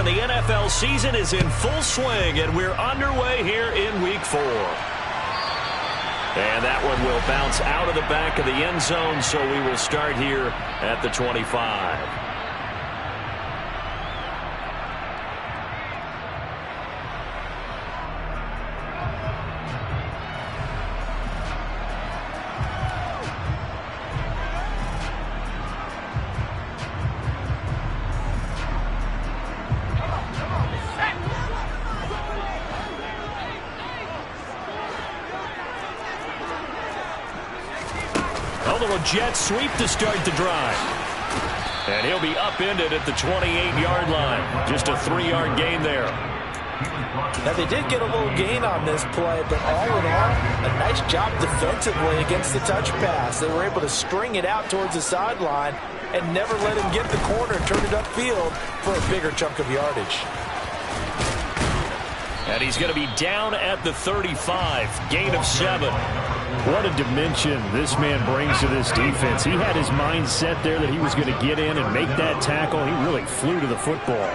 and the NFL season is in full swing, and we're underway here in Week 4. And that one will bounce out of the back of the end zone, so we will start here at the 25. Jet sweep to start the drive. And he'll be upended at the 28-yard line. Just a 3-yard gain there. Now, they did get a little gain on this play, but all in all, a nice job defensively against the touch pass. They were able to string it out towards the sideline and never let him get the corner and turn it upfield for a bigger chunk of yardage. And he's going to be down at the 35. Gain of 7. What a dimension this man brings to this defense. He had his mind set there that he was going to get in and make that tackle. He really flew to the football.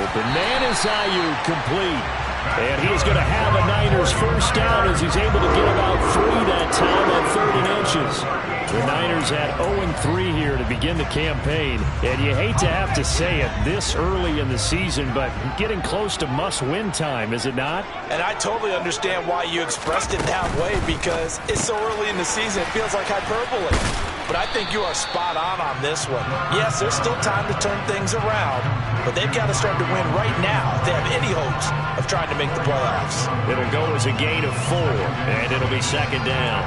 Open man is Ayuk, complete. And he is going to have a Niners first down as he's able to get about 3 that time on 3rd and inches. The Niners had 0-3 here to begin the campaign. And you hate to have to say it this early in the season, but getting close to must-win time, is it not? And I totally understand why you expressed it that way, because it's so early in the season, it feels like hyperbole. But I think you are spot on this one. Yes, there's still time to turn things around, but they've got to start to win right now if they have any hopes of trying to make the playoffs. It'll go as a gain of 4, and it'll be 2nd down.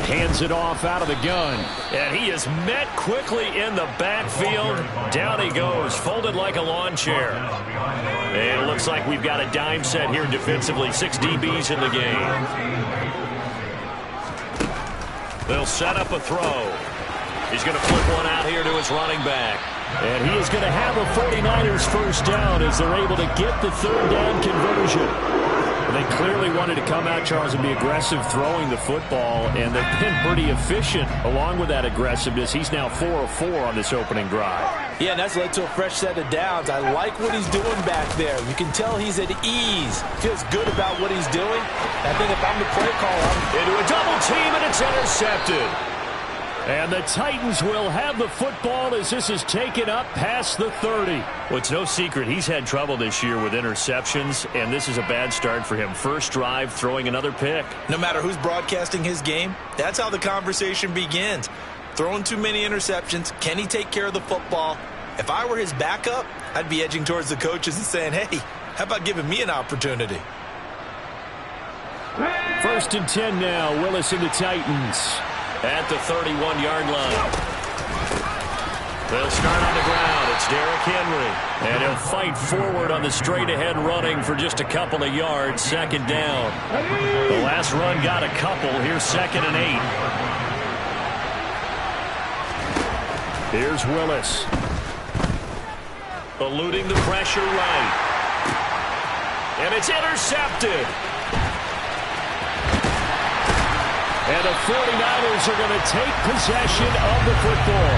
Hands it off out of the gun. And he is met quickly in the backfield. Down he goes, folded like a lawn chair. And it looks like we've got a dime set here defensively. 6 DBs in the game. They'll set up a throw. He's going to flip one out here to his running back. And he is going to have a 49ers first down as they're able to get the 3rd down conversion. They clearly wanted to come out, Charles, and be aggressive throwing the football, and they've been pretty efficient along with that aggressiveness. He's now 4 of 4 on this opening drive. Yeah, and that's led to a fresh set of downs. I like what he's doing back there. You can tell he's at ease. Feels good about what he's doing. I think if I'm the play caller, into a double team, and it's intercepted. And the Titans will have the football as this is taken up past the 30. Well, it's no secret he's had trouble this year with interceptions, and this is a bad start for him. First drive, throwing another pick. No matter who's broadcasting his game, that's how the conversation begins. Throwing too many interceptions, can he take care of the football? If I were his backup, I'd be edging towards the coaches and saying, hey, how about giving me an opportunity? 1st and 10 now, Willis and the Titans. At the 31-yard line. They'll start on the ground. It's Derrick Henry. And he'll fight forward on the straight-ahead running for just a couple of yards. 2nd down. The last run got a couple. Here's 2nd and 8. Here's Willis. Eluding the pressure right. And it's intercepted. And the 49ers are going to take possession of the football.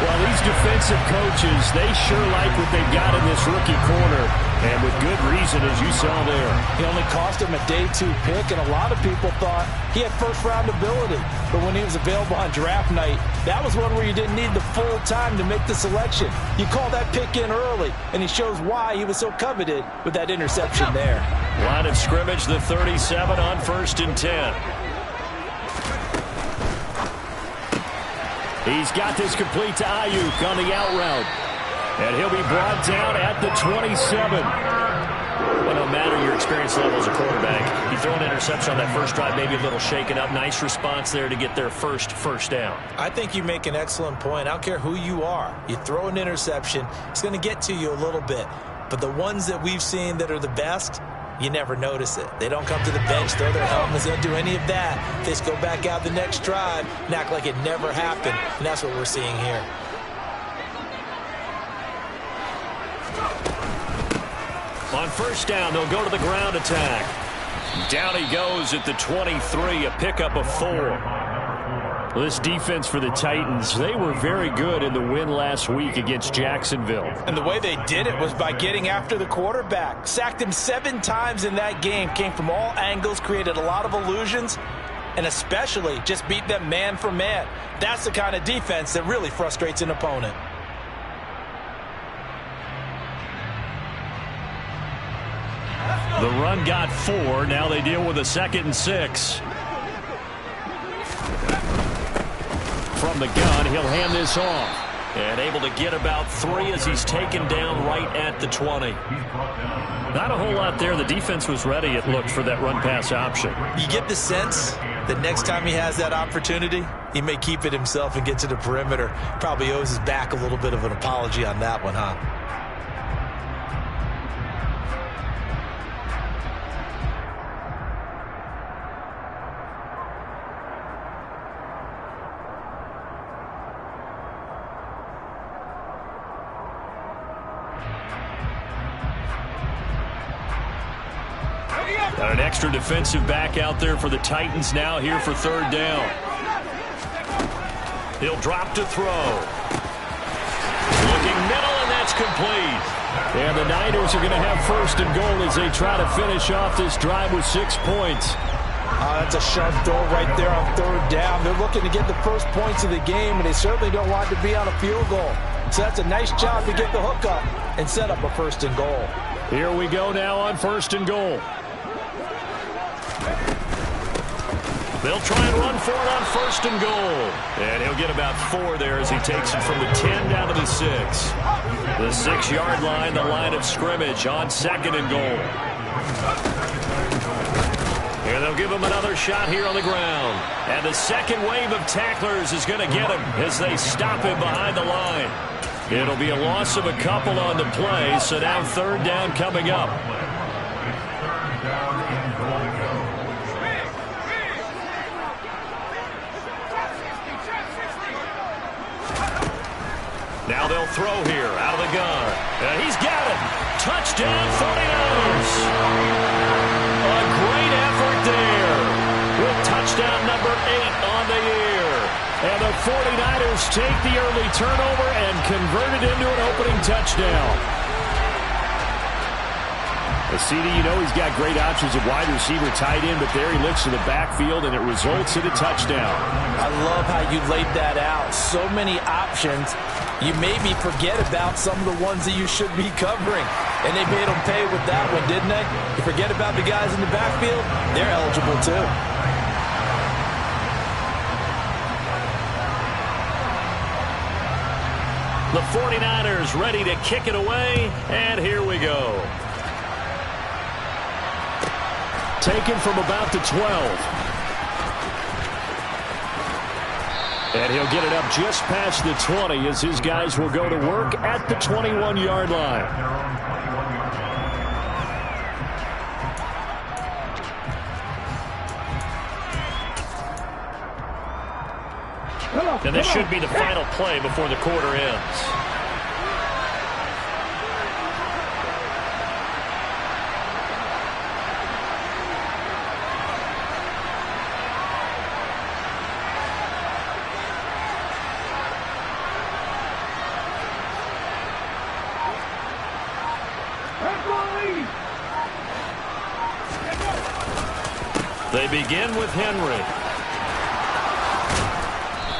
Well, these defensive coaches, they sure like what they've got in this rookie corner. And with good reason, as you saw there. He only cost him a day 2 pick, and a lot of people thought he had first-round ability. But when he was available on draft night, that was one where you didn't need the full time to make the selection. You call that pick in early, and he shows why he was so coveted with that interception there. Line of scrimmage, the 37 on 1st and 10. He's got this complete to Ayuk on the out route. And he'll be brought down at the 27. Well, no matter your experience level as a quarterback, you throw an interception on that first drive, maybe a little shaken up. Nice response there to get their first down. I think you make an excellent point. I don't care who you are. You throw an interception, it's going to get to you a little bit. But the ones that we've seen that are the best, you never notice it. They don't come to the bench, throw their helmets, they don't do any of that. They just go back out the next drive and act like it never happened, and that's what we're seeing here. On first down, they'll go to the ground attack. Down he goes at the 23, a pickup of 4. This defense for the Titans, they were very good in the win last week against Jacksonville. And the way they did it was by getting after the quarterback. Sacked him 7 times in that game. Came from all angles, created a lot of illusions, and especially just beat them man for man. That's the kind of defense that really frustrates an opponent. The run got 4. Now they deal with a 2nd and 6. From the gun, he'll hand this off. And able to get about 3 as he's taken down right at the 20. Not a whole lot there. The defense was ready, it looked, for that run-pass option. You get the sense that next time he has that opportunity, he may keep it himself and get to the perimeter. Probably owes his back a little bit of an apology on that one, huh? Got an extra defensive back out there for the Titans now here for 3rd down. He'll drop to throw. Looking middle, and that's complete. And the Niners are going to have 1st and goal as they try to finish off this drive with 6 points. That's a sharp throw right there on 3rd down. They're looking to get the first points of the game, and they certainly don't want to be on a field goal. So that's a nice job to get the hook up and set up a 1st and goal. Here we go now on 1st and goal. They'll try and run for it on 1st and goal. And he'll get about 4 there as he takes it from the 10 down to the 6. The 6-yard line, the line of scrimmage on 2nd and goal. And they'll give him another shot here on the ground. And the second wave of tacklers is going to get him as they stop him behind the line. It'll be a loss of a couple on the play, so now 3rd down coming up. Now they'll throw here out of the gun. And he's got it. Touchdown 49ers. A great effort there with touchdown number 8 on the year. And the 49ers take the early turnover and convert it into an opening touchdown. CD, you know he's got great options at wide receiver, tight end, but there he looks to the backfield, and it results in a touchdown. I love how you laid that out. So many options. You maybe forget about some of the ones that you should be covering. And they made them pay with that one, didn't they? You forget about the guys in the backfield, they're eligible too. The 49ers ready to kick it away, and here we go. Taken from about the 12. And he'll get it up just past the 20 as his guys will go to work at the 21-yard line. And this should be the final play before the quarter ends. They begin with Henry.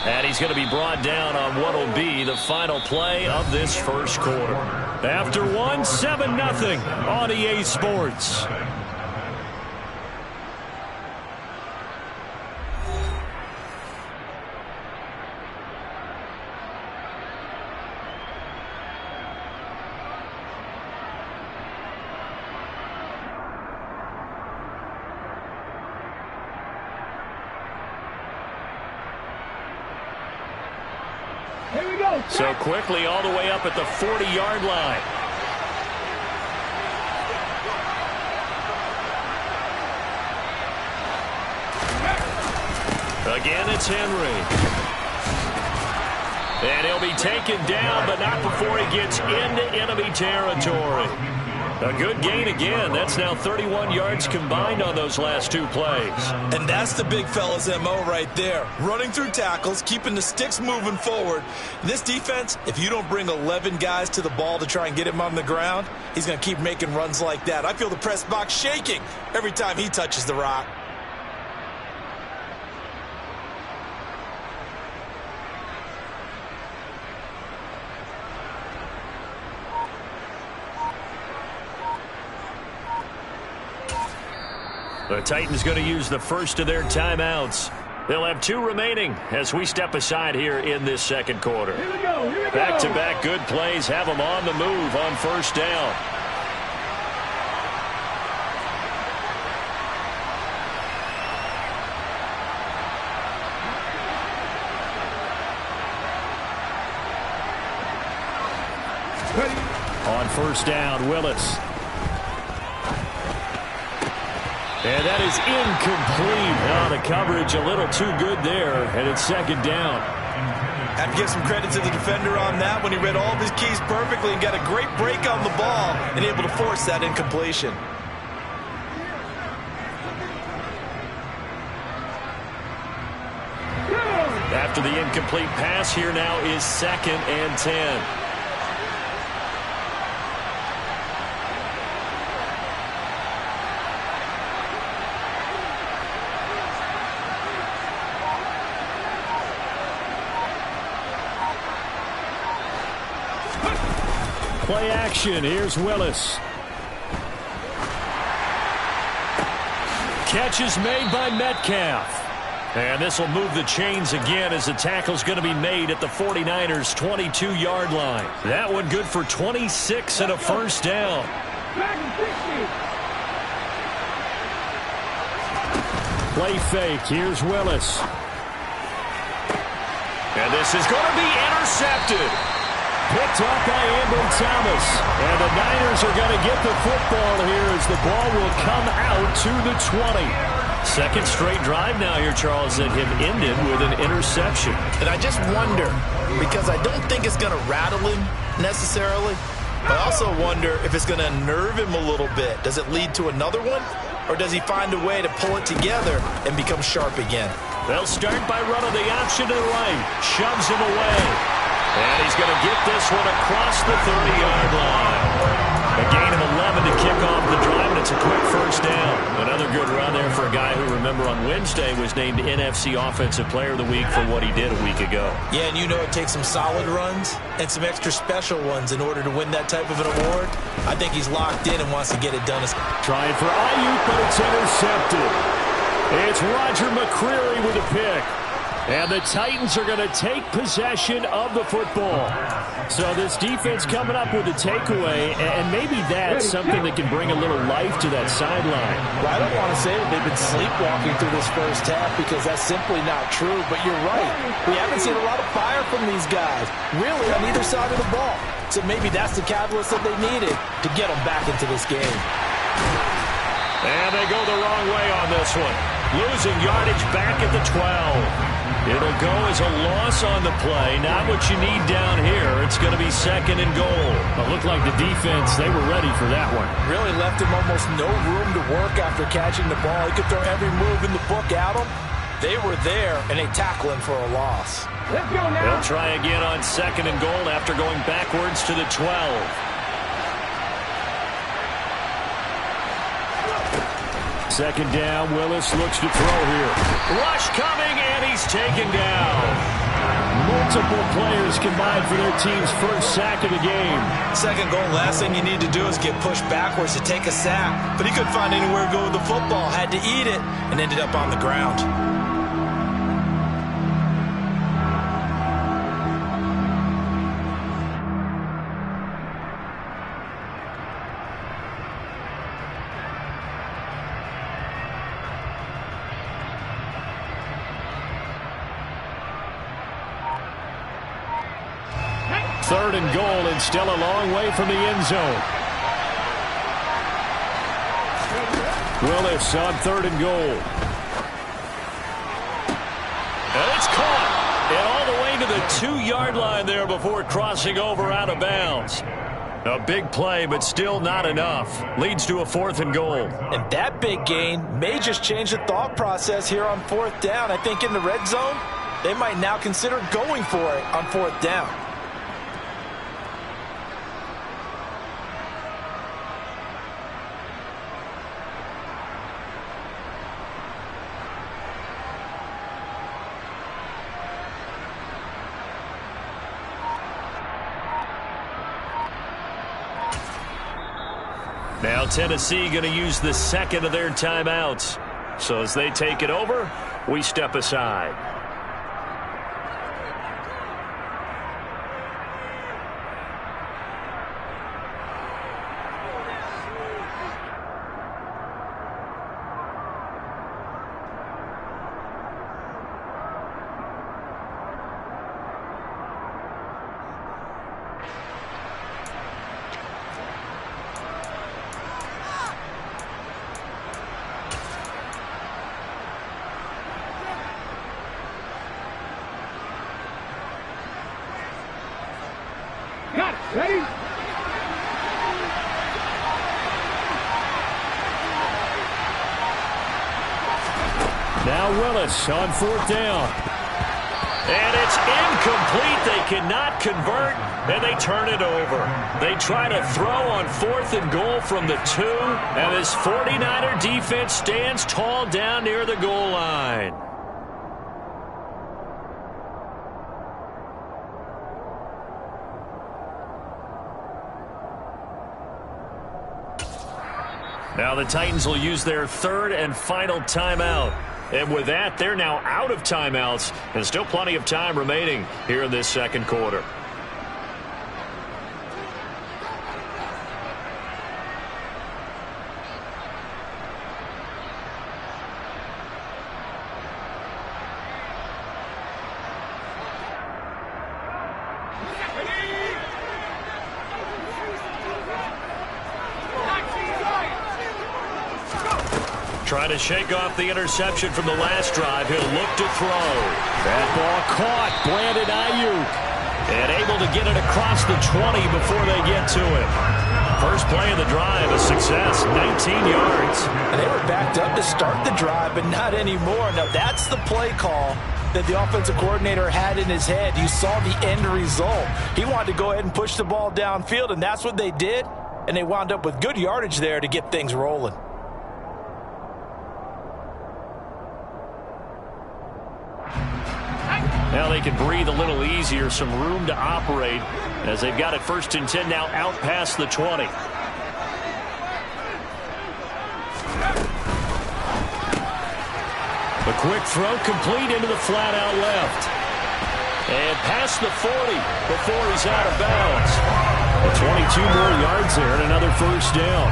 And he's going to be brought down on what will be the final play of this first quarter. After one, 7-0 on EA Sports. So quickly all the way up at the 40-yard line. Again, it's Henry. And he'll be taken down, but not before he gets into enemy territory. A good gain again. That's now 31 yards combined on those last two plays. And that's the big fella's MO right there. Running through tackles, keeping the sticks moving forward. This defense, if you don't bring 11 guys to the ball to try and get him on the ground, he's going to keep making runs like that. I feel the press box shaking every time he touches the rock. The Titans going to use the first of their timeouts. They'll have 2 remaining as we step aside here in this second quarter. Back-to-back good plays have them on the move on first down. On first down, Willis. And that is incomplete. Oh, the coverage a little too good there, and it's second down. Have to give some credit to the defender on that when he read all of his keys perfectly and got a great break on the ball and able to force that incompletion. After the incomplete pass, here now is 2nd and 10. Play action. Here's Willis. Catch is made by Metcalf. And this will move the chains again as the tackle's going to be made at the 49ers' 22-yard line. That one good for 26 and a first down. Play fake. Here's Willis. And this is going to be intercepted. Picked up by Ambry Thomas. And the Niners are going to get the football here as the ball will come out to the 20. Second straight drive now here, Charles, that have ended with an interception. And I just wonder, because I don't think it's going to rattle him necessarily, but I also wonder if it's going to unnerve him a little bit. Does it lead to another one? Or does he find a way to pull it together and become sharp again? They'll start by running the option to the right. Shoves him away. And he's going to get this one across the 30-yard line. A gain of 11 to kick off the drive, and it's a quick first down. Another good run there for a guy who, remember, on Wednesday was named NFC Offensive Player of the Week for what he did a week ago. Yeah, and you know it takes some solid runs and some extra special ones in order to win that type of an award. I think he's locked in and wants to get it done. Trying for Ayuk, but it's intercepted. It's Roger McCreary with a pick. And the Titans are going to take possession of the football. So this defense coming up with a takeaway, and maybe that's something that can bring a little life to that sideline. Well, I don't want to say that they've been sleepwalking through this first half because that's simply not true, but you're right. We haven't seen a lot of fire from these guys, really, on either side of the ball. So maybe that's the catalyst that they needed to get them back into this game. And they go the wrong way on this one. Losing yardage back at the 12. It'll go as a loss on the play. Not what you need down here. It's going to be 2nd and goal. It looked like the defense, they were ready for that one. Really left him almost no room to work after catching the ball. He could throw every move in the book at him. They were there, and they tackle him for a loss. Let's go now. They'll try again on 2nd and goal after going backwards to the 12. Second down, Willis looks to throw here. Rush coming, and he's taken down. Multiple players combined for their team's first sack of the game. Second goal, last thing you need to do is get pushed backwards to take a sack. But he couldn't find anywhere to go with the football, had to eat it, and ended up on the ground. Third and goal, and still a long way from the end zone. Willis on 3rd and goal. And it's caught. And all the way to the 2-yard line there before crossing over out of bounds. A big play, but still not enough. Leads to a 4th and goal. And that big gain may just change the thought process here on 4th down. I think in the red zone, they might now consider going for it on 4th down. Now Tennessee going to use the second of their timeouts. So as they take it over, we step aside. Ready? Now Willis on 4th down. And it's incomplete. They cannot convert, and they turn it over. They try to throw on 4th and goal from the 2, and this 49er defense stands tall down near the goal line. Now the Titans will use their 3rd and final timeout. And with that, they're now out of timeouts, and still plenty of time remaining here in this second quarter. Trying to shake off the interception from the last drive. He'll look to throw. That ball caught. Brandon Ayuk. And able to get it across the 20 before they get to him. First play of the drive, a success, 19 yards. And they were backed up to start the drive, but not anymore. Now that's the play call that the offensive coordinator had in his head. You saw the end result. He wanted to go ahead and push the ball downfield, and that's what they did. And they wound up with good yardage there to get things rolling. Now they can breathe a little easier, some room to operate as they've got it 1st and 10 now out past the 20. The quick throw complete into the flat out left. And past the 40 before he's out of bounds. 22 more yards there and another 1st down.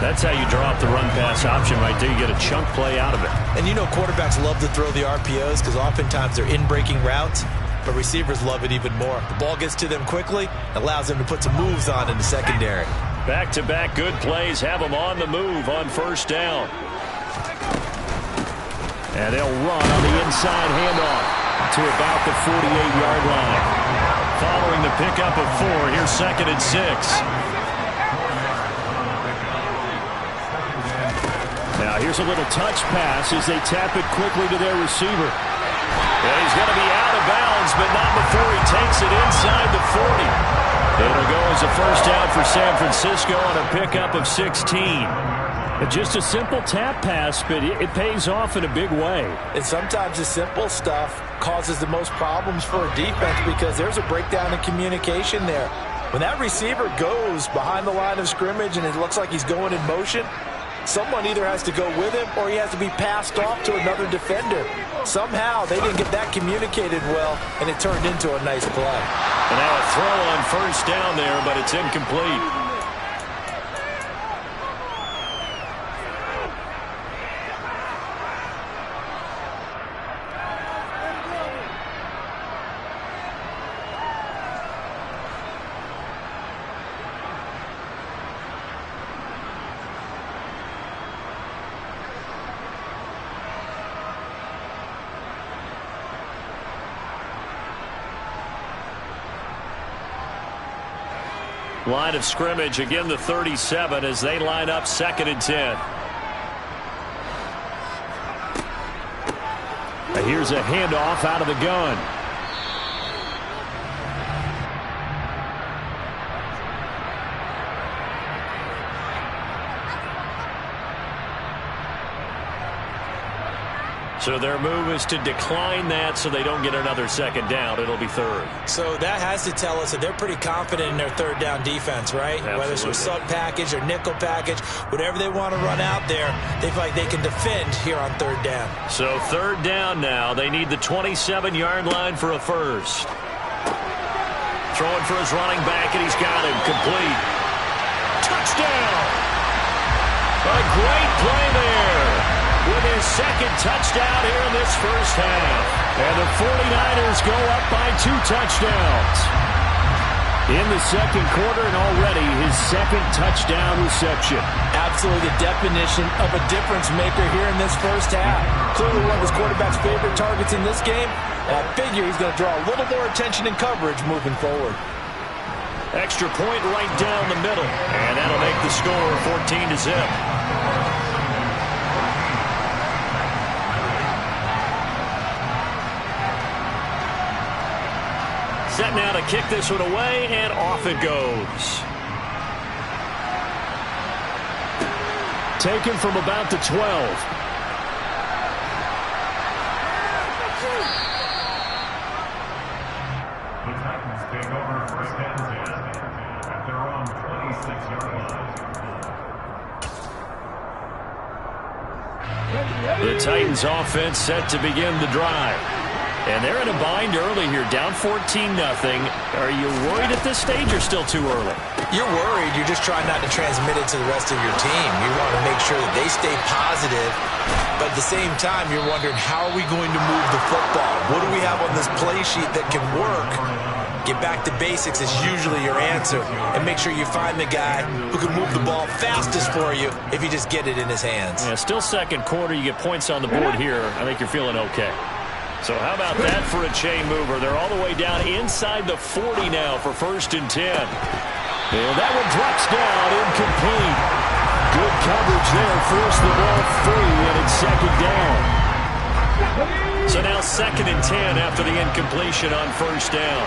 That's how you draw up the run-pass option right there. You get a chunk play out of it. And you know quarterbacks love to throw the RPOs because oftentimes they're in-breaking routes, but receivers love it even more. The ball gets to them quickly, allows them to put some moves on in the secondary. Back-to-back good plays have them on the move on 1st down. And they'll run on the inside handoff to about the 48-yard line. Following the pickup of 4, here's 2nd and 6. Now here's a little touch pass as they tap it quickly to their receiver. And he's going to be out of bounds, but not before he takes it inside the 40. It'll go as a 1st down for San Francisco on a pickup of 16. Just a simple tap pass, but it pays off in a big way. And sometimes the simple stuff causes the most problems for a defense because there's a breakdown in communication there. When that receiver goes behind the line of scrimmage and it looks like he's going in motion, someone either has to go with him or he has to be passed off to another defender. Somehow they didn't get that communicated well, and it turned into a nice play. And now a throw on 1st down there, but it's incomplete. Line of scrimmage, again the 37 as they line up 2nd and 10. Here's a handoff out of the gun. So their move is to decline that so they don't get another 2nd down. It'll be 3rd. So that has to tell us that they're pretty confident in their 3rd down defense, right? Absolutely. Whether it's with sub package or nickel package, whatever they want to run out there, they feel like they can defend here on 3rd down. So 3rd down now. They need the 27-yard line for a first. Throwing for his running back, and he's got him complete. Touchdown! A great play there. With his 2nd touchdown here in this first half. And the 49ers go up by 2 touchdowns. In the 2nd quarter, and already his 2nd touchdown reception. Absolutely the definition of a difference maker here in this first half. Clearly one of his quarterback's favorite targets in this game. And I figure he's going to draw a little more attention and coverage moving forward. Extra point right down the middle. And that'll make the score 14-0. Set now to kick this one away, and off it goes. Taken from about the 12. The Titans take over 1st and 10 at their own 26-yard line. The Titans offense set to begin the drive. And they're in a bind early here, down 14-0. Are you worried at this stage or still too early? You're worried. You're just trying not to transmit it to the rest of your team. You want to make sure that they stay positive. But at the same time, you're wondering, how are we going to move the football? What do we have on this play sheet that can work? Get back to basics is usually your answer. And make sure you find the guy who can move the ball fastest for you if you just get it in his hands. Yeah, still 2nd quarter. You get points on the board here. I think you're feeling okay. So how about that for a chain mover? They're all the way down inside the 40 now for 1st and 10. And that one drops down, incomplete. Good coverage there, forced the ball free, and it's 2nd down. So now 2nd and 10 after the incompletion on 1st down.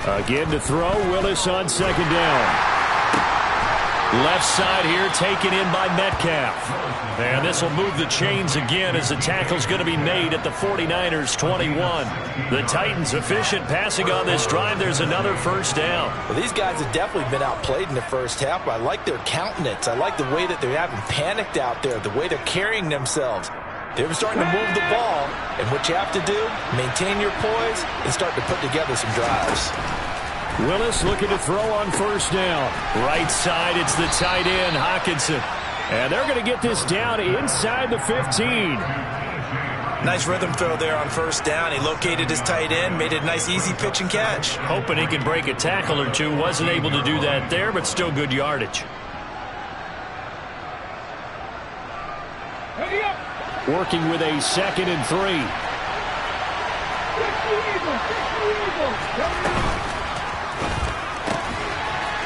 Again to throw, Willis on 2nd down. Left side here taken in by Metcalf. And this will move the chains again as the tackle's going to be made at the 49ers 21. The Titans efficient passing on this drive. There's another 1st down. Well, these guys have definitely been outplayed in the first half, but I like their countenance. I like the way that they haven't panicked out there, the way they're carrying themselves. They're starting to move the ball, and what you have to do, maintain your poise and start to put together some drives. Willis looking to throw on 1st down. Right side, it's the tight end, Hockenson. And they're going to get this down inside the 15. Nice rhythm throw there on 1st down. He located his tight end, made it a nice easy pitch and catch. Hoping he could break a tackle or two. Wasn't able to do that there, but still good yardage. Working with a 2nd and 3.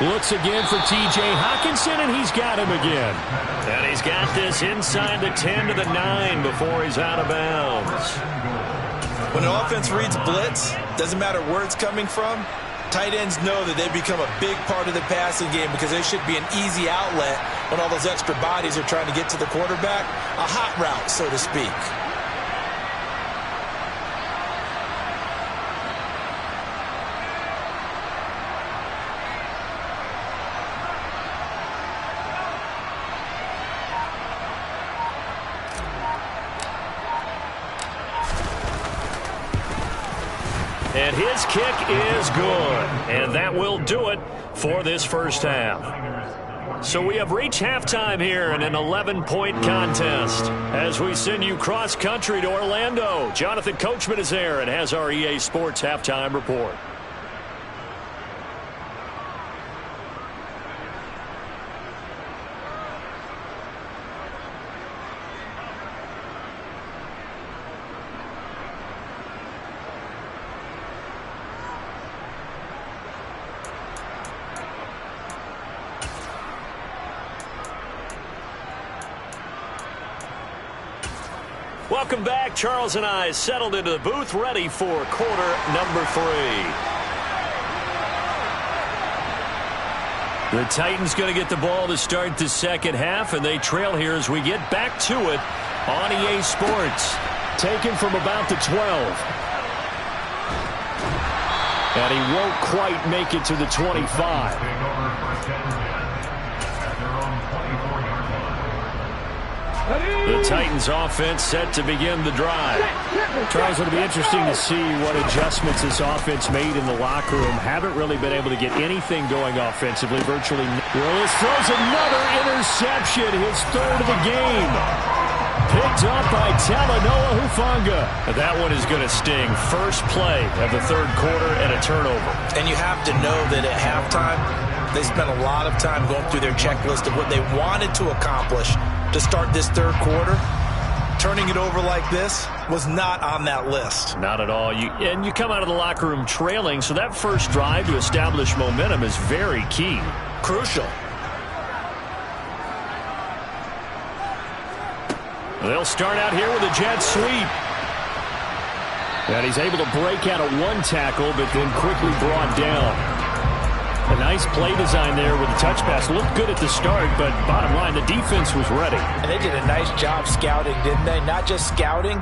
Looks again for T.J. Hockenson, and he's got him again. And he's got this inside the 10 to the 9 before he's out of bounds. When an offense reads blitz, doesn't matter where it's coming from, tight ends know that they become a big part of the passing game because there should be an easy outlet when all those extra bodies are trying to get to the quarterback. A hot route, so to speak. And his kick is good. And that will do it for this first half. So we have reached halftime here in an 11-point contest. As we send you cross-country to Orlando, Jonathan Coachman is there and has our EA Sports halftime report. Welcome back. Charles and I settled into the booth, ready for quarter number 3. The Titans going to get the ball to start the second half, and they trail here as we get back to it on EA Sports. Taken from about the 12. And he won't quite make it to the 25. The Titans offense set to begin the drive. Charles, it'll be interesting to see what adjustments this offense made in the locker room. Haven't really been able to get anything going offensively. Virtually. Willis throws another interception, his 3rd of the game. Picked up by Talanoa Hufanga. That one is going to sting. First play of the 3rd quarter and a turnover. And you have to know that at halftime, they spent a lot of time going through their checklist of what they wanted to accomplish to start this 3rd quarter. Turning it over like this was not on that list. Not at all. And you come out of the locker room trailing, so that first drive to establish momentum is very key. Crucial. They'll start out here with a jet sweep. And he's able to break out of 1 tackle, but then quickly brought down. A nice play design there with the touch pass. Looked good at the start, but bottom line, the defense was ready. And they did a nice job scouting, didn't they? Not just scouting,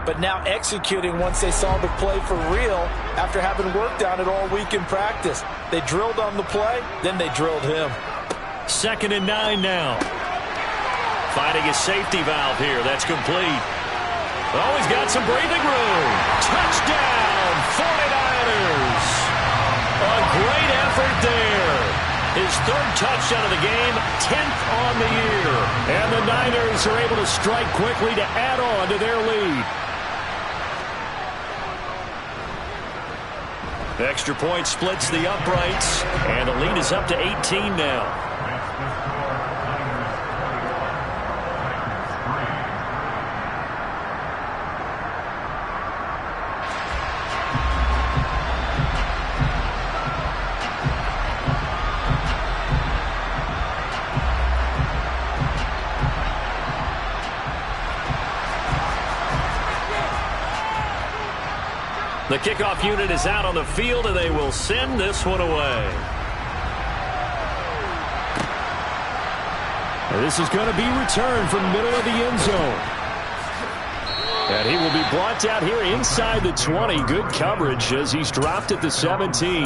but now executing once they saw the play for real after having worked on it all week in practice. They drilled on the play, then they drilled him. 2nd and 9 now. Finding a safety valve here. That's complete. Oh, he's got some breathing room. Touchdown, 49ers. A great effort there. His 3rd touchdown of the game, 10th on the year. And the Niners are able to strike quickly to add on to their lead. The extra point splits the uprights, and the lead is up to 18 now. The kickoff unit is out on the field, and they will send this one away. This is going to be returned from middle of the end zone. And he will be brought down here inside the 20. Good coverage as he's dropped at the 17.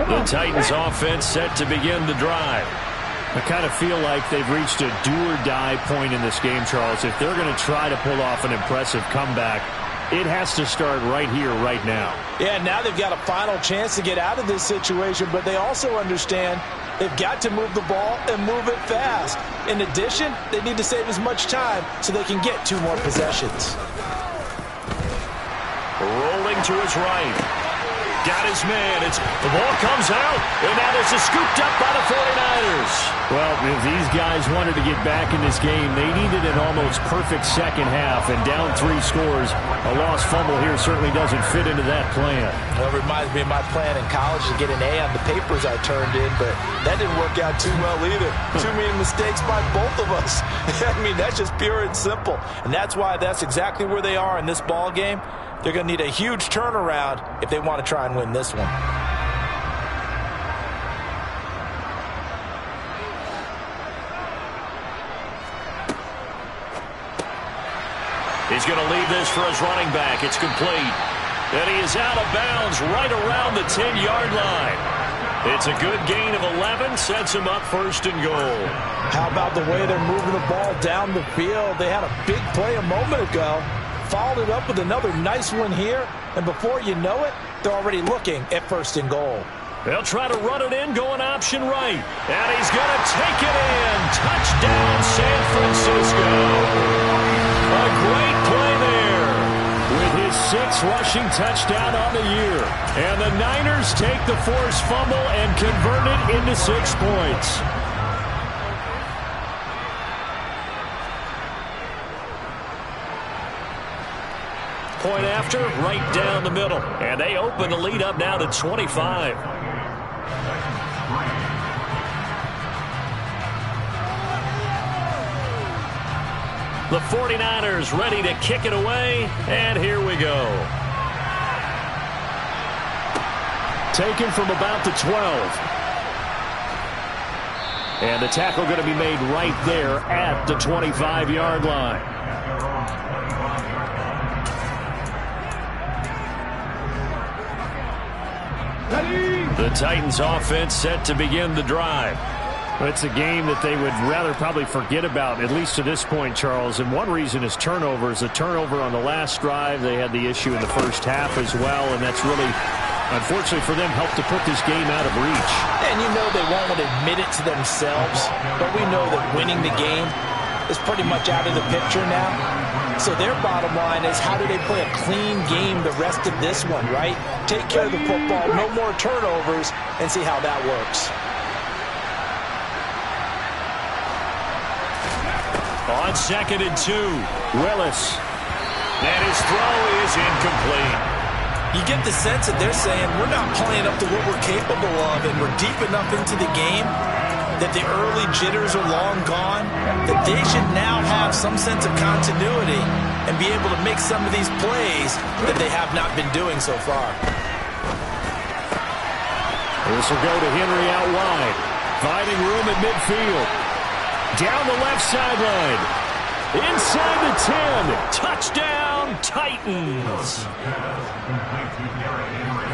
The Titans offense set to begin the drive. I kind of feel like they've reached a do-or-die point in this game, Charles. If they're going to try to pull off an impressive comeback, it has to start right here, right now. Yeah, now they've got a final chance to get out of this situation, but they also understand they've got to move the ball and move it fast. In addition, they need to save as much time so they can get 2 more possessions. Rolling to his right. Got his man. The ball comes out, and now this is scooped up by the 49ers. Well, if these guys wanted to get back in this game, they needed an almost perfect second half, and down 3 scores. A lost fumble here certainly doesn't fit into that plan. Well, it reminds me of my plan in college to get an A on the papers I turned in, but that didn't work out too well either. Too many mistakes by both of us. I mean, that's just pure and simple, and that's why that's exactly where they are in this ball game. They're going to need a huge turnaround if they want to try and win this one. He's going to leave this for his running back. It's complete. And he is out of bounds right around the 10-yard line. It's a good gain of 11, sets him up 1st and goal. How about the way they're moving the ball down the field? They had a big play a moment ago. Followed it up with another nice one here, and before you know it, they're already looking at 1st and goal. They'll try to run it in, going option right. And he's going to take it in. Touchdown, San Francisco. A great play there. With his 6th rushing touchdown on the year. And the Niners take the forced fumble and convert it into 6 points. Point after, right down the middle. And they open the lead up now to 25. The 49ers ready to kick it away, and here we go. Taken from about the 12. And the tackle going to be made right there at the 25-yard line. The Titans offense set to begin the drive. It's a game that they would rather probably forget about, at least to this point, Charles. And one reason is turnovers. A turnover on the last drive. They had the issue in the first half as well, and that's really, unfortunately for them, helped to put this game out of reach. And you know they won't admit it to themselves, but we know that winning the game is pretty much out of the picture now. So their bottom line is, how do they play a clean game the rest of this one, right? Take care of the football, no more turnovers, and see how that works. On 2nd and 2, Willis. and his throw is incomplete. You get the sense that they're saying, we're not playing up to what we're capable of, and we're deep enough into the game that the early jitters are long gone, that they should now have some sense of continuity and be able to make some of these plays that they have not been doing so far. This will go to Henry out wide, finding room at midfield. Down the left sideline. Inside the 10. Touchdown, Titans.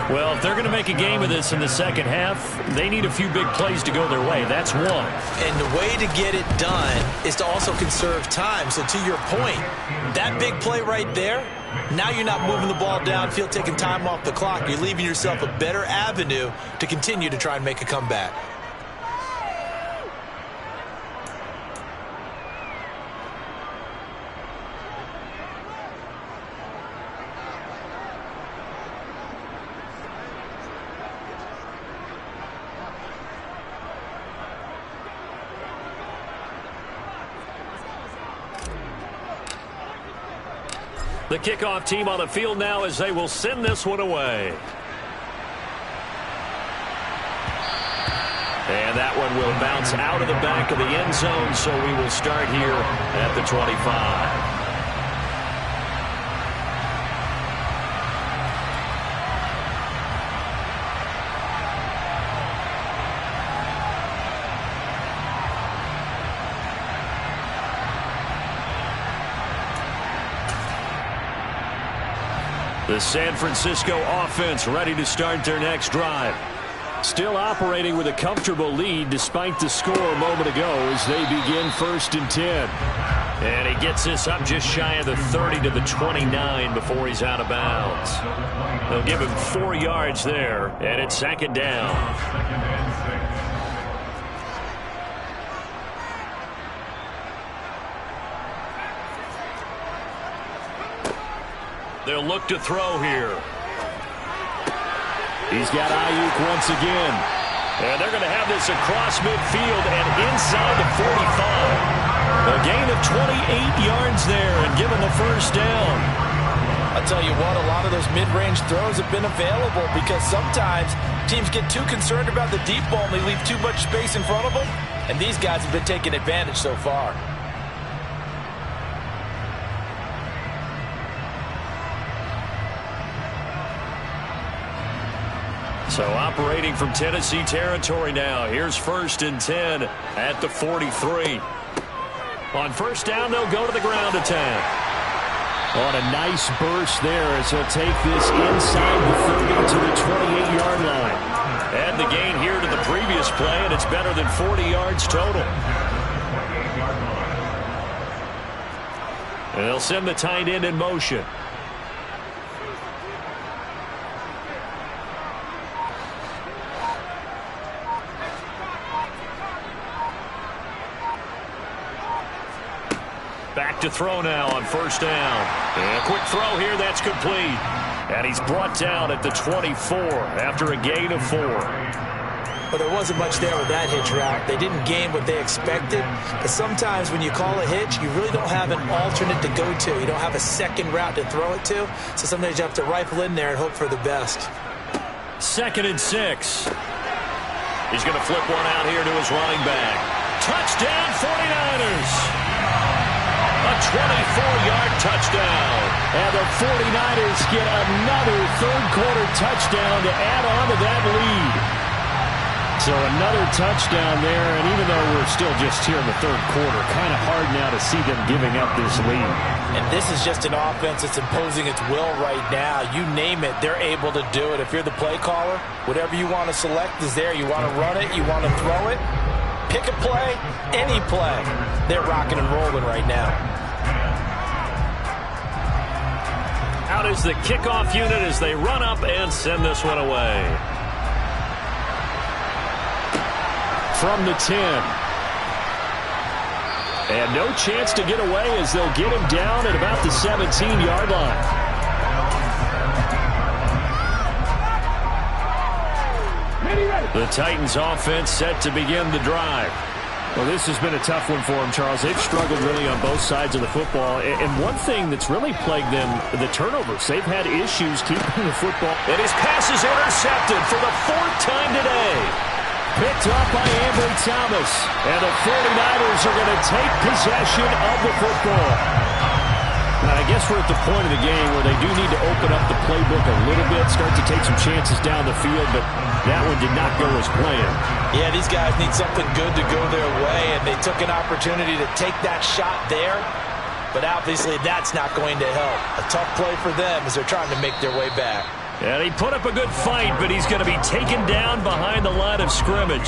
Well, if they're going to make a game of this in the second half, they need a few big plays to go their way. That's one. And the way to get it done is to also conserve time. So to your point, that big play right there, now you're not moving the ball downfield, taking time off the clock. You're leaving yourself a better avenue to continue to try and make a comeback. The kickoff team on the field now as they will send this one away. And that one will bounce out of the back of the end zone, so we will start here at the 25. The San Francisco offense ready to start their next drive. Still operating with a comfortable lead despite the score a moment ago as they begin 1st and 10. And he gets this up just shy of the 30 to the 29 before he's out of bounds. They'll give him 4 yards there, and it's 2nd down. They'll look to throw here. He's got Ayuk once again. And they're going to have this across midfield and inside the 45. A gain of 28 yards there and given the 1st down. I'll tell you what, a lot of those mid-range throws have been available because sometimes teams get too concerned about the deep ball and they leave too much space in front of them. And these guys have been taking advantage so far. So operating from Tennessee territory now. Here's 1st and 10 at the 43. On 1st down, they'll go to the ground attack. On a nice burst there as he'll take this inside the 30 to the 28-yard line. And the gain here to the previous play, and it's better than 40 yards total. And they'll send the tight end in motion. Back to throw now on 1st down. And a quick throw here, that's complete. And he's brought down at the 24 after a gain of 4. Well, there wasn't much there with that hitch route. They didn't gain what they expected. But sometimes when you call a hitch, you really don't have an alternate to go to. You don't have a second route to throw it to. So sometimes you have to rifle in there and hope for the best. 2nd and 6. He's going to flip one out here to his running back. Touchdown 49ers. A 24-yard touchdown. And the 49ers get another third-quarter touchdown to add on to that lead. So another touchdown there, and even though we're still just here in the third quarter, kind of hard now to see them giving up this lead. And this is just an offense that's imposing its will right now. You name it, they're able to do it. If you're the play caller, whatever you want to select is there. You want to run it, you want to throw it, pick a play, any play. They're rocking and rolling right now. Out is the kickoff unit as they run up and send this one away. From the 10. And no chance to get away as they'll get him down at about the 17-yard line. The Titans offense set to begin the drive. Well, this has been a tough one for them, Charles. They've struggled really on both sides of the football. And one thing that's really plagued them, the turnovers. They've had issues keeping the football. And his pass is intercepted for the fourth time today. Picked up by Ambry Thomas. And the 49ers are going to take possession of the football. Now, I guess we're at the point of the game where they do need to open up the playbook a little bit, start to take some chances down the field, but that one did not go as planned. Yeah, these guys need something good to go their way, and they took an opportunity to take that shot there, but obviously that's not going to help. A tough play for them as they're trying to make their way back. And he put up a good fight, but he's going to be taken down behind the line of scrimmage.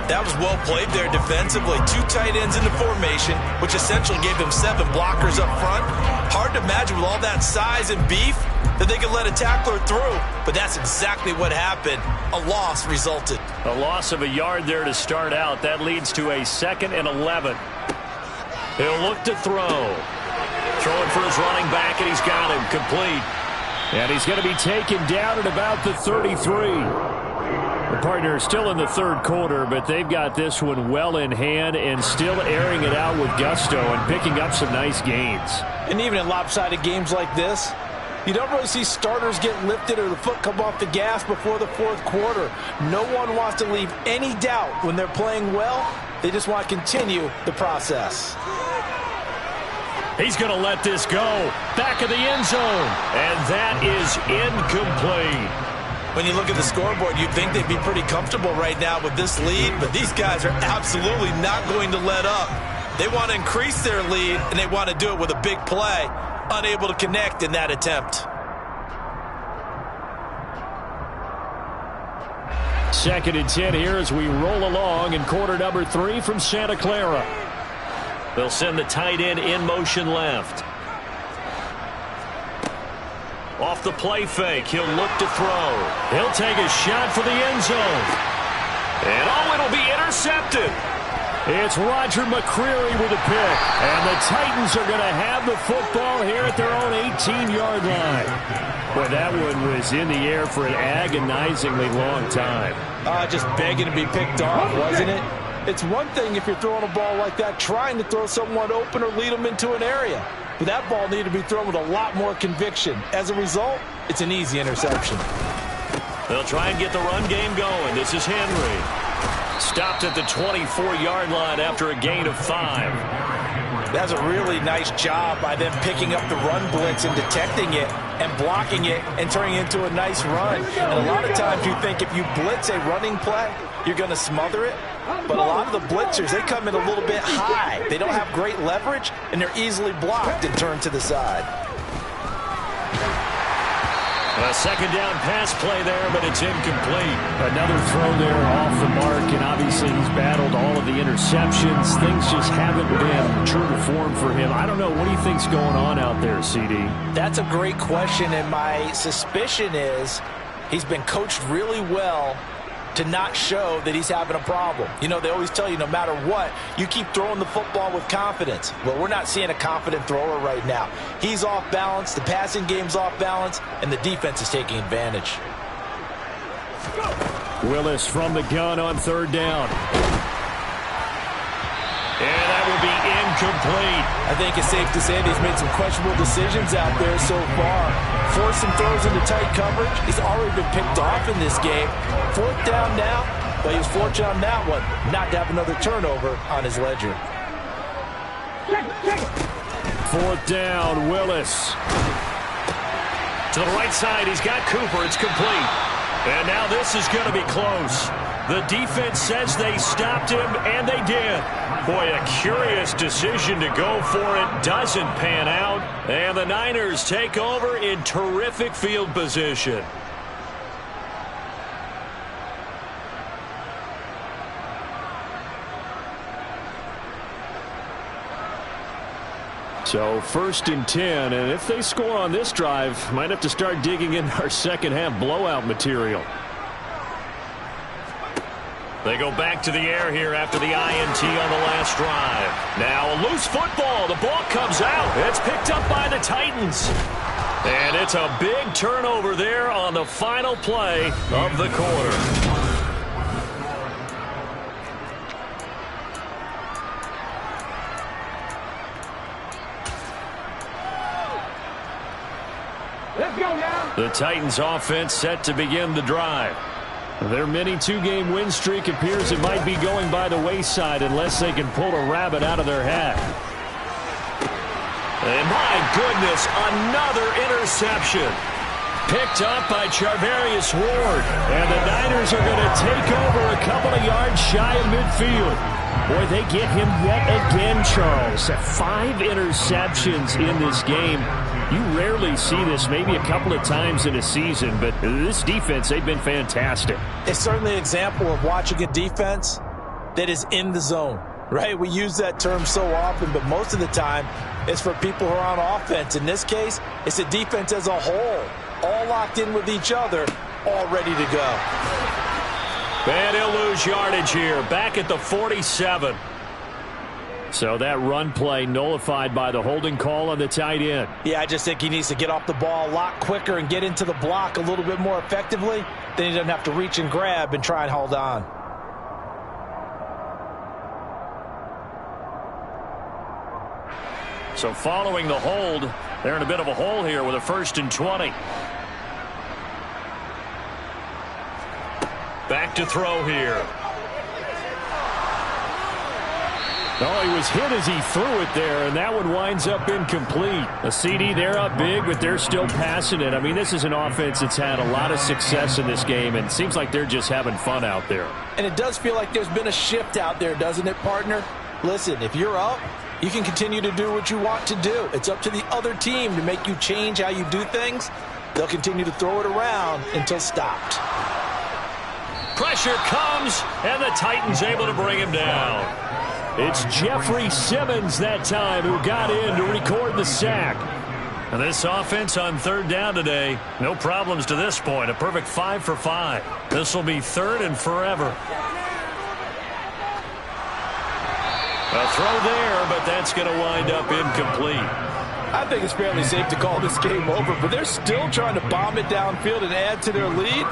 That was well played there defensively. Two tight ends in the formation, which essentially gave them 7 blockers up front. Hard to imagine with all that size and beef that they could let a tackler through, but that's exactly what happened. A loss resulted. A loss of a yard there to start out. That leads to a 2nd and 11. He'll look to throw. Throwing for his running back, and he's got him complete. And he's going to be taken down at about the 33. The partner is still in the third quarter, but they've got this one well in hand and still airing it out with gusto and picking up some nice gains. And even in lopsided games like this, you don't really see starters get lifted or the foot come off the gas before the fourth quarter. No one wants to leave any doubt when they're playing well. They just want to continue the process. He's going to let this go. Back of the end zone. And that is incomplete. When you look at the scoreboard, you'd think they'd be pretty comfortable right now with this lead, but these guys are absolutely not going to let up. They want to increase their lead, and they want to do it with a big play. Unable to connect in that attempt. 2nd and 10 here as we roll along in quarter number 3 from Santa Clara. They'll send the tight end in motion left. Off the play fake, he'll look to throw. He'll take a shot for the end zone. And it'll be intercepted. It's Roger McCreary with a pick. And the Titans are going to have the football here at their own 18-yard line. Boy, that one was in the air for an agonizingly long time. Just begging to be picked off, wasn't it? It's one thing if you're throwing a ball like that, trying to throw someone open or lead them into an area. But that ball needed to be thrown with a lot more conviction. As a result, it's an easy interception. They'll try and get the run game going. This is Henry. Stopped at the 24-yard line after a gain of 5. That's a really nice job by them picking up the run blitz and detecting it and blocking it and turning it into a nice run. And a lot of times you think if you blitz a running play, you're going to smother it. But a lot of the blitzers, they come in a little bit high. They don't have great leverage, and they're easily blocked and turned to the side. A 2nd down pass play there, but it's incomplete. Another throw there off the mark, and obviously he's battled all of the interceptions. Things just haven't been true to form for him. I don't know. What do you think's going on out there, CD? That's a great question, and my suspicion is he's been coached really well to not show that he's having a problem. You know, they always tell you no matter what, you keep throwing the football with confidence. Well, we're not seeing a confident thrower right now. He's off balance, the passing game's off balance, and the defense is taking advantage. Willis from the gun on 3rd down. And that will be incomplete. I think it's safe to say that he's made some questionable decisions out there so far. Forced some throws into tight coverage. He's already been picked off in this game. 4th down now, but he was fortunate on that one not to have another turnover on his ledger. Fourth down, Willis. To the right side, he's got Cooper. It's complete. And now this is going to be close. The defense says they stopped him, and they did. Boy, a curious decision to go for it. Doesn't pan out. And the Niners take over in terrific field position. So 1st and 10, and if they score on this drive, might have to start digging in our second half blowout material. They go back to the air here after the INT on the last drive. Now a loose football. The ball comes out. It's picked up by the Titans. And it's a big turnover there on the final play of the quarter. The Titans offense set to begin the drive. Their mini two-game win streak appears it might be going by the wayside unless they can pull a rabbit out of their hat. And my goodness, another interception. Picked up by Charvarius Ward. And the Niners are going to take over a couple of yards shy of midfield. Boy, they get him yet again, Charles. 5 interceptions in this game. You rarely see this, maybe a couple of times in a season, but this defense, they've been fantastic. It's certainly an example of watching a defense that is in the zone, right? We use that term so often, but most of the time it's for people who are on offense. In this case, it's a defense as a whole, all locked in with each other, all ready to go. And he'll lose yardage here, back at the 47. So that run play nullified by the holding call on the tight end. Yeah, I just think he needs to get off the ball a lot quicker and get into the block a little bit more effectively. Then he doesn't have to reach and grab and try and hold on. So following the hold, they're in a bit of a hole here with a 1st and 20. Back to throw here. Oh, he was hit as he threw it there, and that one winds up incomplete. A CD, they're up big, but they're still passing it. I mean, this is an offense that's had a lot of success in this game, and it seems like they're just having fun out there. And it does feel like there's been a shift out there, doesn't it, partner? Listen, if you're up, you can continue to do what you want to do. It's up to the other team to make you change how you do things. They'll continue to throw it around until stopped. Pressure comes, and the Titans able to bring him down. It's Jeffrey Simmons that time who got in to record the sack. And this offense on 3rd down today, no problems to this point. A perfect 5 for 5. This will be 3rd and forever. A throw there, but that's going to wind up incomplete. I think it's fairly safe to call this game over, but they're still trying to bomb it downfield and add to their lead.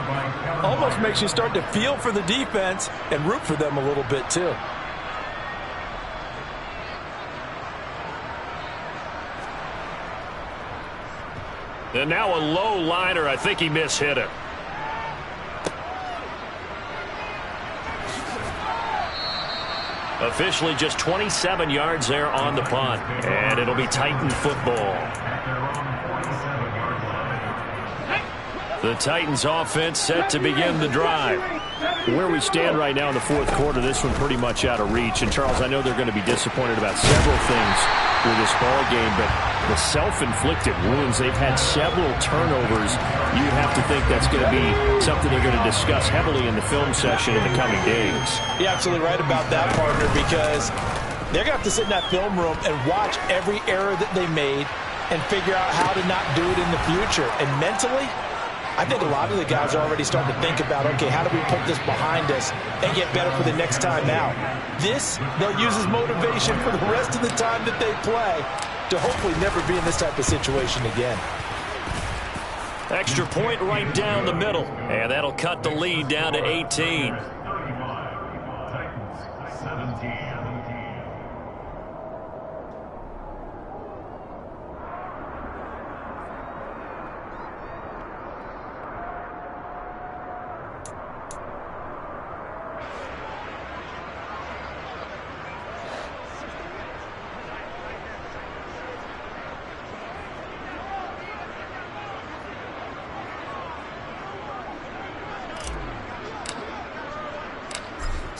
Almost makes you start to feel for the defense and root for them a little bit too. And now a low liner. I think he mishit it. Officially just 27 yards there on the punt. And it'll be Titan football. The Titans offense set to begin the drive. Where we stand right now in the 4th quarter, this one pretty much out of reach. And, Charles, I know they're going to be disappointed about several things with this ball game, but the self-inflicted wounds, they've had several turnovers. You'd have to think that's going to be something they're going to discuss heavily in the film session in the coming days. You're absolutely right about that, partner, because they're going to have to sit in that film room and watch every error that they made and figure out how to not do it in the future. And mentally, I think a lot of the guys are already starting to think about, okay, how do we put this behind us and get better for the next time out? This, they'll use as motivation for the rest of the time that they play to hopefully never be in this type of situation again. Extra point right down the middle, and that'll cut the lead down to 18. Titans 17.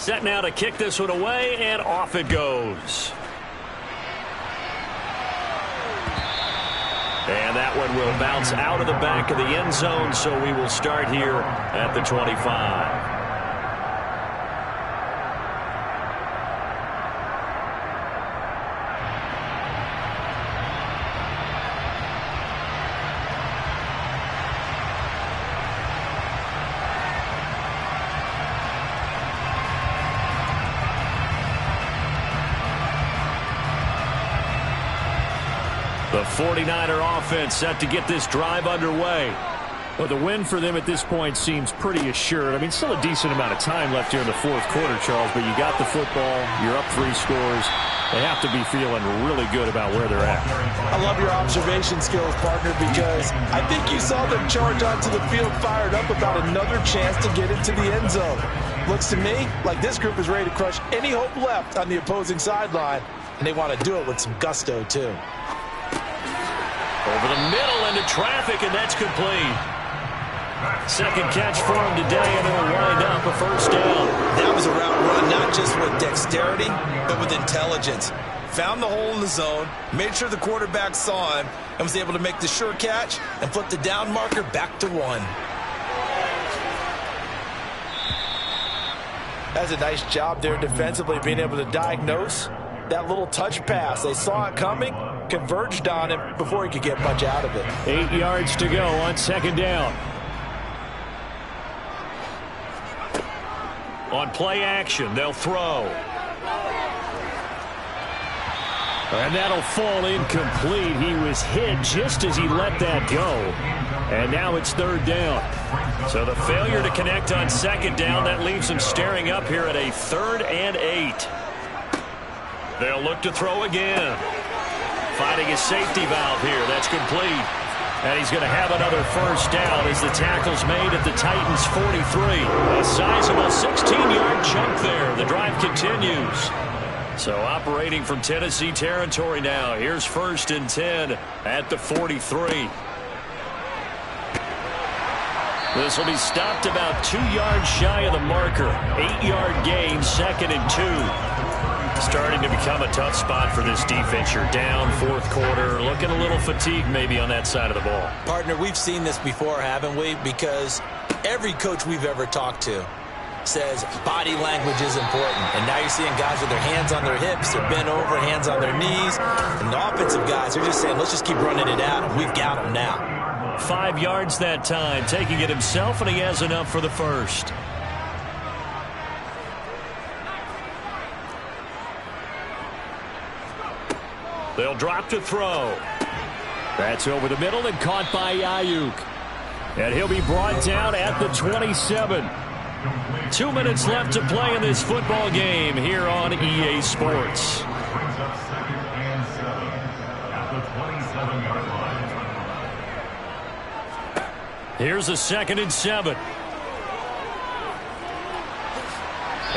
Set now to kick this one away, and off it goes. And that one will bounce out of the back of the end zone, so we will start here at the 25. The 49er offense set to get this drive underway. Well, the win for them at this point seems pretty assured. I mean, still a decent amount of time left here in the fourth quarter, Charles, but you got the football, you're up 3 scores. They have to be feeling really good about where they're at. I love your observation skills, partner, because I think you saw them charge onto the field fired up about another chance to get into the end zone. Looks to me like this group is ready to crush any hope left on the opposing sideline, and they want to do it with some gusto, too. Over the middle into traffic, and that's complete. Second catch for him today, and it'll wind up a first down. That was a route run, not just with dexterity, but with intelligence. Found the hole in the zone, made sure the quarterback saw him, and was able to make the sure catch and flip the down marker back to 1. That's a nice job there defensively, being able to diagnose that little touch pass. They saw it coming, converged on him before he could get much out of it. 8 yards to go on second down. On play action, they'll throw. And that'll fall incomplete. He was hit just as he let that go. And now it's third down. So the failure to connect on second down, that leaves him staring up here at a 3rd and 8. They'll look to throw again. Finding his safety valve here. That's complete. And he's going to have another first down as the tackle's made at the Titans' 43. A sizable 16-yard chunk there. The drive continues. So operating from Tennessee territory now. Here's 1st and 10 at the 43. This will be stopped about 2 yards shy of the marker. 8-yard gain, 2nd and 2. Starting to become a tough spot for this defense. You're down 4th quarter. Looking a little fatigued maybe on that side of the ball. Partner, we've seen this before, haven't we? Because every coach we've ever talked to says body language is important. And now you're seeing guys with their hands on their hips, they're bent over, hands on their knees. And the offensive guys are just saying, let's just keep running it out, and we've got them now. 5 yards that time, taking it himself, and he has enough for the first. They'll drop to throw. That's over the middle and caught by Ayuk. And he'll be brought down at the 27. 2 minutes left to play in this football game here on EA Sports. Brings up 2nd and 7 at the 27-yard line. Here's a 2nd and 7.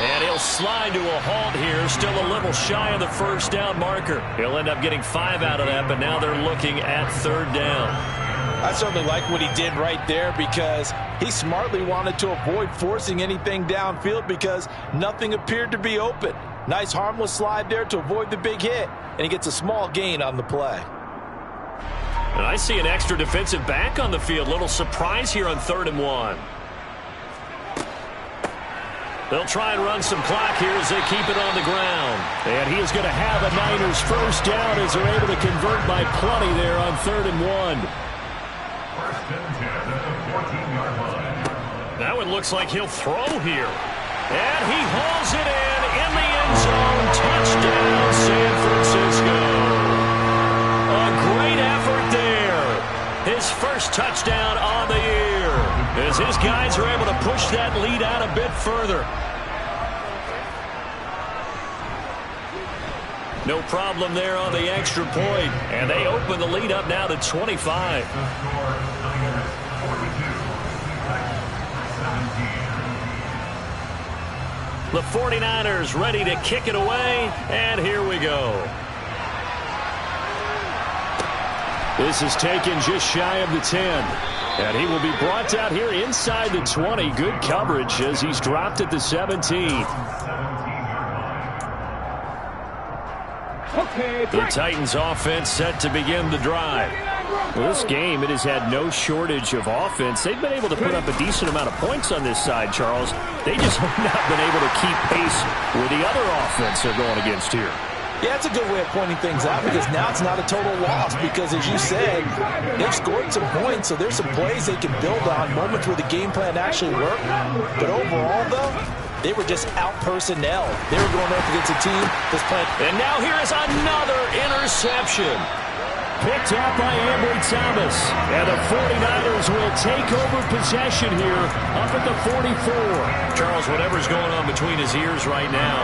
And he'll slide to a halt here, still a little shy of the first down marker. He'll end up getting 5 out of that, but now they're looking at 3rd down. I certainly like what he did right there because he smartly wanted to avoid forcing anything downfield because nothing appeared to be open. Nice harmless slide there to avoid the big hit, and he gets a small gain on the play. And I see an extra defensive back on the field. Little surprise here on 3rd and 1. They'll try and run some clock here as they keep it on the ground. And he is going to have a Niners first down as they're able to convert by plenty there on 3rd and 1. 1st and 10 at the 14-yard line. That one looks like he'll throw here. And he hauls it in the end zone. Touchdown, San Francisco. A great effort there. His first touchdown on the year, as his guys are able to push that lead out a bit further. No problem there on the extra point, and they open the lead up now to 25. The 49ers ready to kick it away, and here we go. This is taken just shy of the 10. And he will be brought down here inside the 20. Good coverage as he's dropped at the 17. The Titans offense set to begin the drive. Well, this game, it has had no shortage of offense. They've been able to put up a decent amount of points on this side, Charles. They just have not been able to keep pace with the other offense they're going against here. Yeah, it's a good way of pointing things out because now it's not a total loss because, as you said, they've scored some points, so there's some plays they can build on, moments where the game plan actually worked. But overall, though, they were just out-personnel. They were going up against a team that's playing. And now here is another interception. Picked up by Ambry Thomas. And the 49ers will take over possession here up at the 44. Charles, whatever's going on between his ears right now,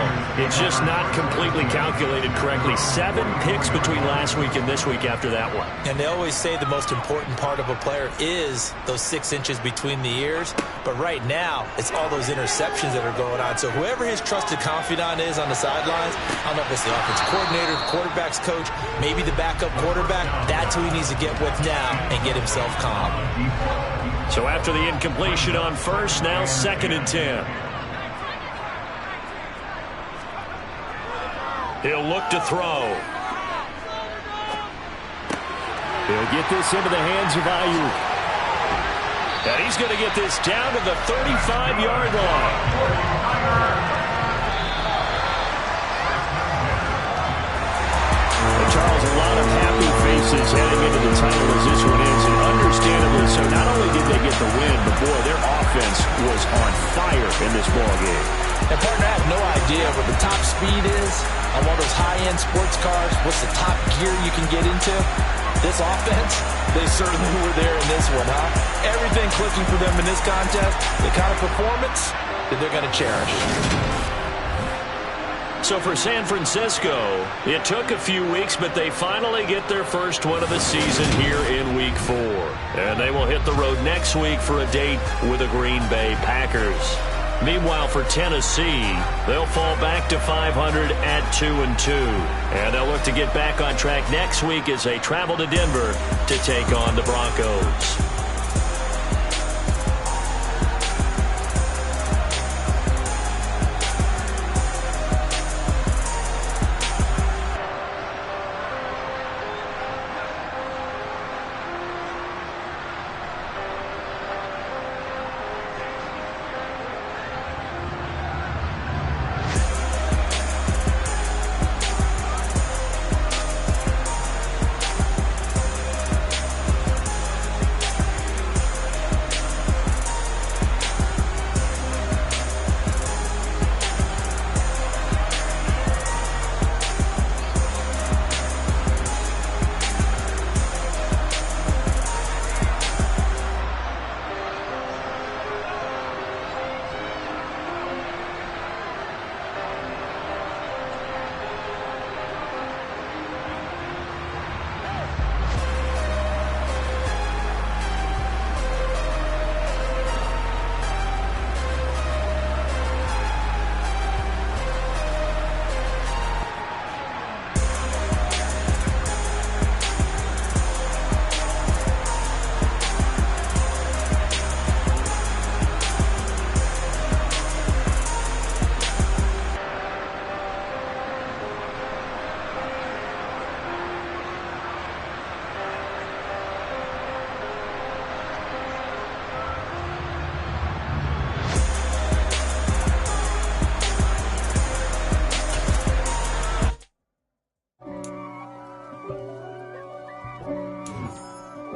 it's just not completely calculated correctly. 7 picks between last week and this week after that one. And they always say the most important part of a player is those 6 inches between the ears. But right now, it's all those interceptions that are going on. So whoever his trusted confidant is on the sidelines, I don't know if it's the offensive coordinator, the quarterback's coach, maybe the backup quarterback, that's who he needs to get with now and get himself calm. So after the incompletion on first, now 2nd and 10. He'll look to throw. He'll get this into the hands of Ayuk. And he's going to get this down to the 35-yard line. And Charles, a lot of happy faces heading into the title as this one ends, and understandably so. Not only did they get the win, but boy, their offense was on fire in this ball game. And partner, I have no idea what the top speed is on one of those high-end sports cars. What's the top gear you can get into? This offense, they certainly were there in this one, huh? Everything clicking for them in this contest, the kind of performance that they're going to cherish. So for San Francisco, it took a few weeks, but they finally get their first win of the season here in Week 4. And they will hit the road next week for a date with the Green Bay Packers. Meanwhile, for Tennessee, they'll fall back to 500 at 2-2. And they'll look to get back on track next week as they travel to Denver to take on the Broncos.